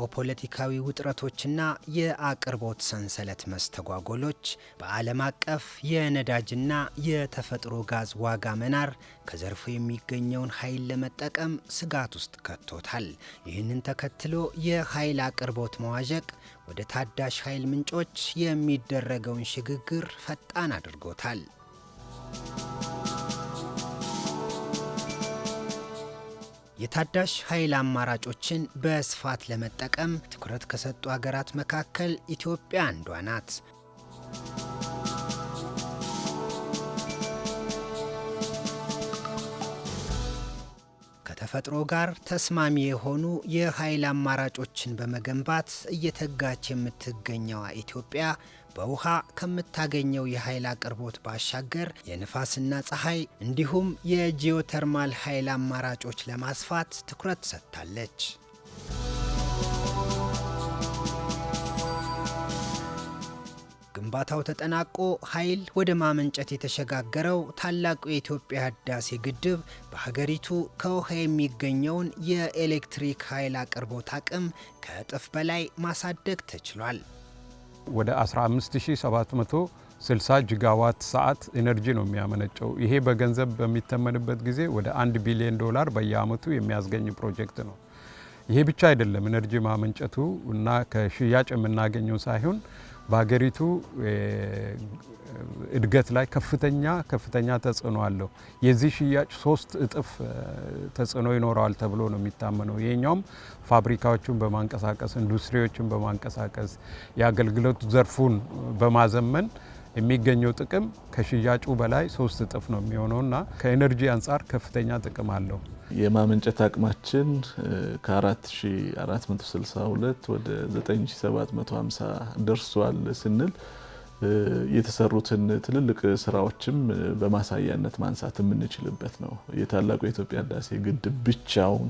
ጂኦፖለቲካዊ ውጥረቶችና የአቅርቦት ሰንሰለት መስተጓጎሎች በዓለም አቀፍ የነዳጅና የተፈጥሮ ጋዝ ዋጋ መናር ከዘርፉ የሚገኘውን ኃይል ለመጠቀም ስጋት ውስጥ ከቶታል። ይህንን ተከትሎ የኃይል አቅርቦት መዋዠቅ ወደ ታዳሽ ኃይል ምንጮች የሚደረገውን ሽግግር ፈጣን አድርጎታል። የታዳሽ ኃይል አማራጮችን በስፋት ለመጠቀም ትኩረት ከሰጡ ሀገራት መካከል ኢትዮጵያ አንዷ ናት። ከተፈጥሮ ጋር ተስማሚ የሆኑ የኃይል አማራጮችን በመገንባት እየተጋች የምትገኘው ኢትዮጵያ በውሃ ከምታገኘው የኃይል አቅርቦት ባሻገር የንፋስና ፀሐይ እንዲሁም የጂኦተርማል ኃይል አማራጮች ለማስፋት ትኩረት ሰጥታለች። ግንባታው ተጠናቆ ኃይል ወደ ማመንጨት የተሸጋገረው ታላቁ የኢትዮጵያ ህዳሴ ግድብ በሀገሪቱ ከውሃ የሚገኘውን የኤሌክትሪክ ኃይል አቅርቦት አቅም ከእጥፍ በላይ ማሳደግ ተችሏል። ወደ 15760 ጂጋዋት ሰዓት ኤነርጂ ነው የሚያመነጨው። ይሄ በገንዘብ በሚተመንበት ጊዜ ወደ $1 ቢሊዮን በየአመቱ የሚያስገኝ ፕሮጀክት ነው። ይሄ ብቻ አይደለም፣ ኤነርጂ ማመንጨቱ እና ከሽያጭ የምናገኘው ሳይሆን በሀገሪቱ እድገት ላይ ከፍተኛ ተጽዕኖ አለው። የዚህ ሽያጭ 3 እጥፍ ተጽዕኖ ይኖረዋል ተብሎ ነው የሚታመነው። ይሄኛውም ፋብሪካዎችን በማንቀሳቀስ ኢንዱስትሪዎችን በማንቀሳቀስ የአገልግሎት ዘርፉን በማዘመን የሚገኘው ጥቅም ከሽያጩ በላይ 3 እጥፍ ነው የሚሆነውና ከኤነርጂ አንጻር ከፍተኛ ጥቅም አለው። የማመንጨት አቅማችን ከ4462 ወደ 9750 ደርሷል ስንል የተሰሩትን ትልልቅ ስራዎችም በማሳያነት ማንሳት የምንችልበት ነው። የታላቁ የኢትዮጵያ ህዳሴ ግድብ ብቻውን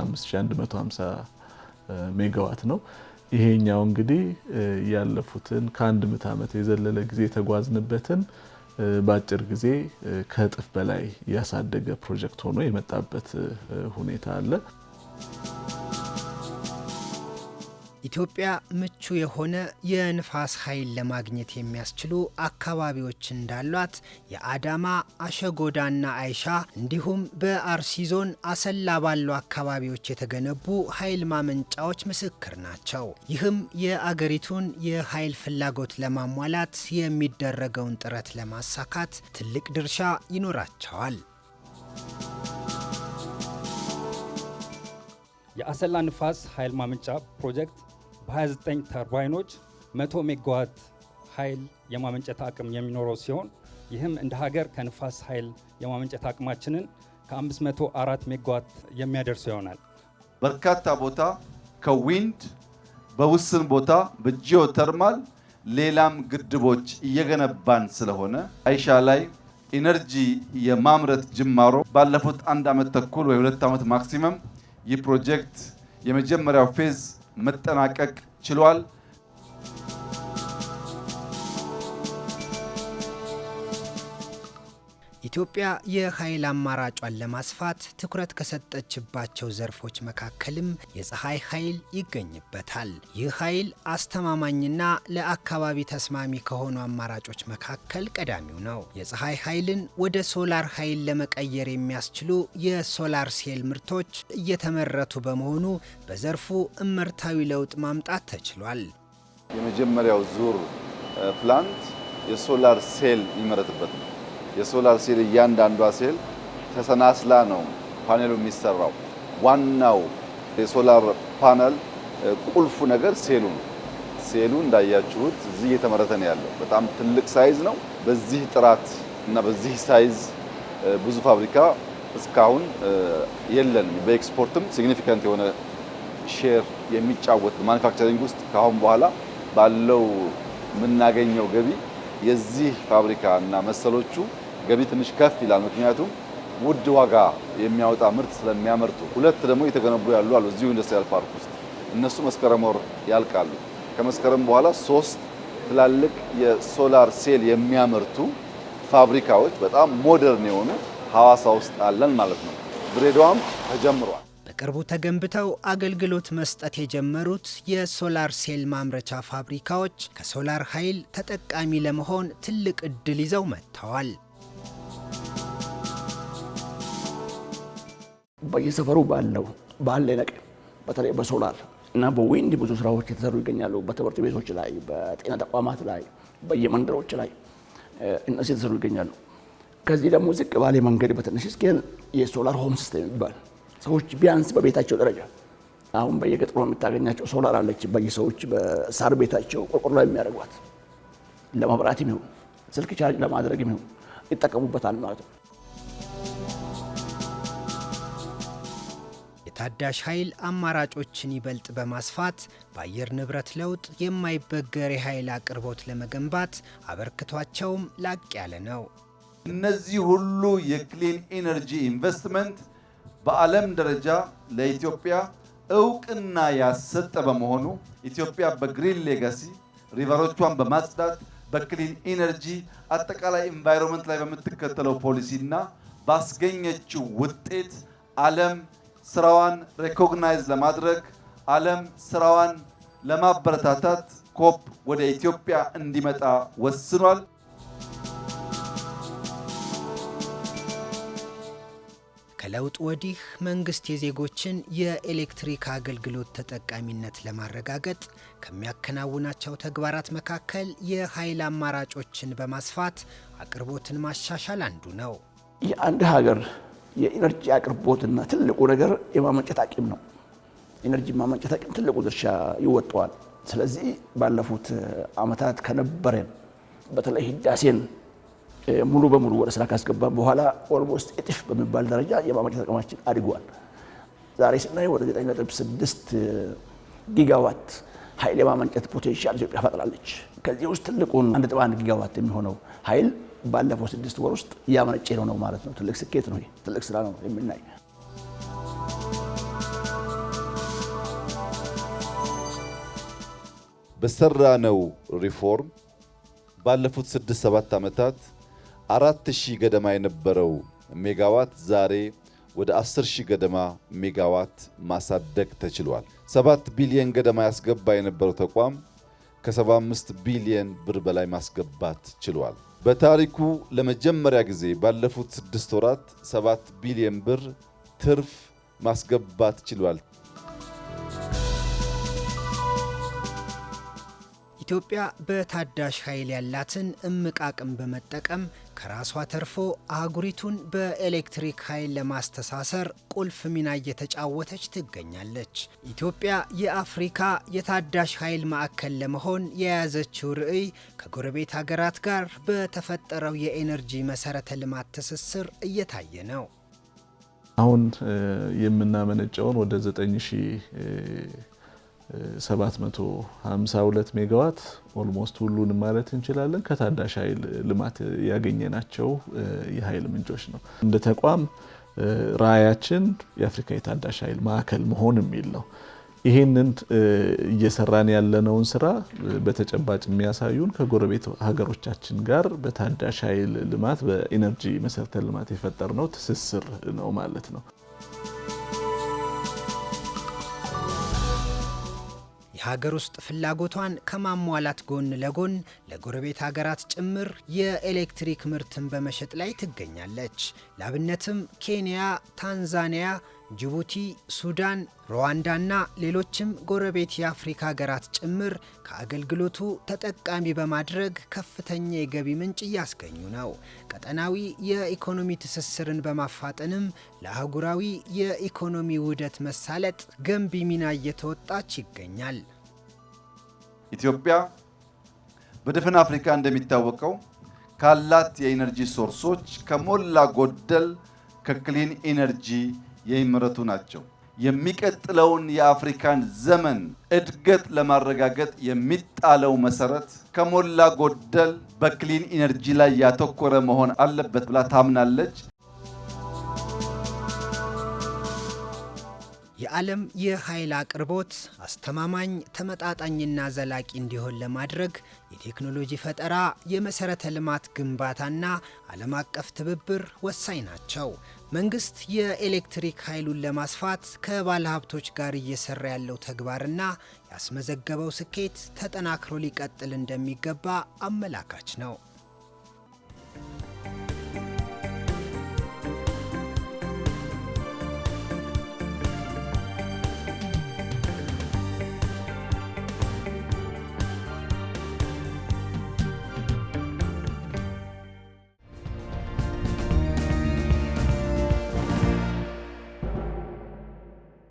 5150 ሜጋዋት ነው። ይሄኛው እንግዲህ ያለፉትን ከአንድ ምዕተ ዓመት የዘለለ ጊዜ የተጓዝንበትን በአጭር ጊዜ ከእጥፍ በላይ ያሳደገ ፕሮጀክት ሆኖ የመጣበት ሁኔታ አለ። ኢትዮጵያ ምቹ የሆነ የንፋስ ኃይል ለማግኘት የሚያስችሉ አካባቢዎች እንዳሏት የአዳማ፣ አሸጎዳና አይሻ እንዲሁም በአርሲ ዞን አሰላ ባሉ አካባቢዎች የተገነቡ ኃይል ማመንጫዎች ምስክር ናቸው። ይህም የአገሪቱን የኃይል ፍላጎት ለማሟላት የሚደረገውን ጥረት ለማሳካት ትልቅ ድርሻ ይኖራቸዋል። የአሰላ ንፋስ ኃይል ማመንጫ ፕሮጀክት በ29 ተርባይኖች 100 ሜጋዋት ኃይል የማመንጨት አቅም የሚኖረው ሲሆን ይህም እንደ ሀገር ከንፋስ ኃይል የማመንጨት አቅማችንን ከ504 ሜጋዋት የሚያደርሰው ይሆናል። በርካታ ቦታ ከዊንድ በውስን ቦታ በጂኦተርማል ሌላም ግድቦች እየገነባን ስለሆነ አይሻ ላይ ኢነርጂ የማምረት ጅማሮ ባለፉት 1 ዓመት ተኩል ወይ 2 ዓመት ማክሲመም ይህ ፕሮጀክት የመጀመሪያው ፌዝ መጠናቀቅ ችሏል። ኢትዮጵያ የኃይል አማራጯን ለማስፋት ትኩረት ከሰጠችባቸው ዘርፎች መካከልም የፀሐይ ኃይል ይገኝበታል። ይህ ኃይል አስተማማኝና ለአካባቢ ተስማሚ ከሆኑ አማራጮች መካከል ቀዳሚው ነው። የፀሐይ ኃይልን ወደ ሶላር ኃይል ለመቀየር የሚያስችሉ የሶላር ሴል ምርቶች እየተመረቱ በመሆኑ በዘርፉ እመርታዊ ለውጥ ማምጣት ተችሏል። የመጀመሪያው ዙር ፕላንት የሶላር ሴል ይመረትበት ነው። የሶላር ሴል እያንዳንዷ ሴል ተሰናስላ ነው ፓኔሉ የሚሰራው። ዋናው የሶላር ፓነል ቁልፉ ነገር ሴሉ ነው። ሴሉ እንዳያችሁት እዚህ እየተመረተ ነው ያለው። በጣም ትልቅ ሳይዝ ነው። በዚህ ጥራት እና በዚህ ሳይዝ ብዙ ፋብሪካ እስካሁን የለንም። በኤክስፖርትም ሲግኒፊካንት የሆነ ሼር የሚጫወት ማኑፋክቸሪንግ ውስጥ ካሁን በኋላ ባለው የምናገኘው ገቢ የዚህ ፋብሪካ እና መሰሎቹ ገቢ ትንሽ ከፍ ይላል። ምክንያቱም ውድ ዋጋ የሚያወጣ ምርት ስለሚያመርቱ። 2 ደግሞ እየተገነቡ ያሉ አሉ እዚሁ ኢንዱስትሪያል ፓርክ ውስጥ። እነሱ መስከረም ወር ያልቃሉ። ከመስከረም በኋላ 3 ትላልቅ የሶላር ሴል የሚያመርቱ ፋብሪካዎች በጣም ሞደርን የሆኑ ሐዋሳ ውስጥ አለን ማለት ነው። ድሬዳዋም ተጀምሯል። በቅርቡ ተገንብተው አገልግሎት መስጠት የጀመሩት የሶላር ሴል ማምረቻ ፋብሪካዎች ከሶላር ኃይል ተጠቃሚ ለመሆን ትልቅ ዕድል ይዘው መጥተዋል። በየሰፈሩ ባለ ነገር በተለይ በሶላር እና በዊንድ ብዙ ስራዎች የተሰሩ ይገኛሉ። በትምህርት ቤቶች ላይ፣ በጤና ተቋማት ላይ፣ በየመንደሮች ላይ እነዚህ የተሰሩ ይገኛሉ። ከዚህ ደግሞ ዝቅ ባለ መንገድ በትንሽ ስኬል የሶላር ሆም ሲስተም ይባል ሰዎች ቢያንስ በቤታቸው ደረጃ አሁን በየገጠሩ የምታገኛቸው ሶላር አለች። በየሰዎች በሳር ቤታቸው ቆርቆሮ ላይ የሚያደርጓት ለማብራትም ይሁን ስልክ ቻርጅ ለማድረግም ይሁን ይጠቀሙበታል ማለት ነው። የታዳሽ ኃይል አማራጮችን ይበልጥ በማስፋት በአየር ንብረት ለውጥ የማይበገር የኃይል አቅርቦት ለመገንባት አበርክቷቸውም ላቅ ያለ ነው። እነዚህ ሁሉ የክሊን ኢነርጂ ኢንቨስትመንት በዓለም ደረጃ ለኢትዮጵያ እውቅና ያሰጠ በመሆኑ ኢትዮጵያ በግሪን ሌጋሲ ሪቨሮቿን በማጽዳት በክሊን ኢነርጂ አጠቃላይ ኢንቫይሮንመንት ላይ በምትከተለው ፖሊሲና ባስገኘችው ውጤት ዓለም ስራዋን ሬኮግናይዝ ለማድረግ ዓለም ስራዋን ለማበረታታት ኮፕ ወደ ኢትዮጵያ እንዲመጣ ወስኗል። ከለውጥ ወዲህ መንግስት የዜጎችን የኤሌክትሪክ አገልግሎት ተጠቃሚነት ለማረጋገጥ ከሚያከናውናቸው ተግባራት መካከል የኃይል አማራጮችን በማስፋት አቅርቦትን ማሻሻል አንዱ ነው። የአንድ ሀገር የኢነርጂ አቅርቦትና ትልቁ ነገር የማመንጨት አቅም ነው። ኢነርጂ ማመንጨት አቅም ትልቁ ድርሻ ይወጣዋል። ስለዚህ ባለፉት ዓመታት ከነበረን በተለይ ህዳሴን ሙሉ በሙሉ ወደ ስራ ካስገባን በኋላ ኦልሞስት እጥፍ በሚባል ደረጃ የማመንጨት አቅማችን አድጓል። ዛሬ ስናይ ወደ 9.6 ጊጋዋት ኃይል የማመንጨት ፖቴንሻል ኢትዮጵያ ፈጥራለች። ከዚህ ውስጥ ትልቁን 1.1 ጊጋዋት የሚሆነው ኃይል ባለፈው 6 ወር ውስጥ እያመነጨ ነው ማለት ነው። ትልቅ ስኬት ነው። ትልቅ ስራ ነው የምናይ። በሰራነው ሪፎርም ባለፉት 6-7 ዓመታት 4000 ገደማ የነበረው ሜጋዋት ዛሬ ወደ 10000 ገደማ ሜጋዋት ማሳደግ ተችሏል። 7 ቢሊዮን ገደማ ያስገባ የነበረው ተቋም ከ75 ቢሊዮን ብር በላይ ማስገባት ችሏል። በታሪኩ ለመጀመሪያ ጊዜ ባለፉት 6 ወራት 7 ቢሊዮን ብር ትርፍ ማስገባት ችሏል። ኢትዮጵያ በታዳሽ ኃይል ያላትን እምቅ አቅም በመጠቀም ከራሷ ተርፎ አህጉሪቱን በኤሌክትሪክ ኃይል ለማስተሳሰር ቁልፍ ሚና እየተጫወተች ትገኛለች። ኢትዮጵያ የአፍሪካ የታዳሽ ኃይል ማዕከል ለመሆን የያዘችው ርዕይ ከጎረቤት ሀገራት ጋር በተፈጠረው የኤነርጂ መሰረተ ልማት ትስስር እየታየ ነው። አሁን የምናመነጨውን ወደ 9752 ሜጋዋት ኦልሞስት ሁሉንም ማለት እንችላለን ከታዳሽ ኃይል ልማት ያገኘናቸው የኃይል ምንጮች ነው። እንደ ተቋም ራዕያችን የአፍሪካ የታዳሽ ኃይል ማዕከል መሆን የሚል ነው። ይሄንን እየሰራን ያለነውን ስራ በተጨባጭ የሚያሳዩን ከጎረቤት ሀገሮቻችን ጋር በታዳሽ ኃይል ልማት በኢነርጂ መሰረተ ልማት የፈጠርነው ትስስር ነው ማለት ነው። የሀገር ውስጥ ፍላጎቷን ከማሟላት ጎን ለጎን ለጎረቤት ሀገራት ጭምር የኤሌክትሪክ ምርትን በመሸጥ ላይ ትገኛለች። ላብነትም ኬንያ፣ ታንዛኒያ፣ ጅቡቲ፣ ሱዳን፣ ሩዋንዳና ሌሎችም ጎረቤት የአፍሪካ ሀገራት ጭምር ከአገልግሎቱ ተጠቃሚ በማድረግ ከፍተኛ የገቢ ምንጭ እያስገኙ ነው። ቀጠናዊ የኢኮኖሚ ትስስርን በማፋጠንም ለአህጉራዊ የኢኮኖሚ ውህደት መሳለጥ ገንቢ ሚና እየተወጣች ይገኛል። ኢትዮጵያ በድፍን አፍሪካ እንደሚታወቀው ካላት የኢነርጂ ሶርሶች ከሞላ ጎደል ከክሊን ኢነርጂ የሚመረቱ ናቸው። የሚቀጥለውን የአፍሪካን ዘመን እድገት ለማረጋገጥ የሚጣለው መሰረት ከሞላ ጎደል በክሊን ኢነርጂ ላይ ያተኮረ መሆን አለበት ብላ ታምናለች። የዓለም የኃይል አቅርቦት አስተማማኝ፣ ተመጣጣኝና ዘላቂ እንዲሆን ለማድረግ የቴክኖሎጂ ፈጠራ፣ የመሰረተ ልማት ግንባታና ዓለም አቀፍ ትብብር ወሳኝ ናቸው። መንግስት የኤሌክትሪክ ኃይሉን ለማስፋት ከባለሀብቶች ጋር እየሰራ ያለው ተግባርና ያስመዘገበው ስኬት ተጠናክሮ ሊቀጥል እንደሚገባ አመላካች ነው።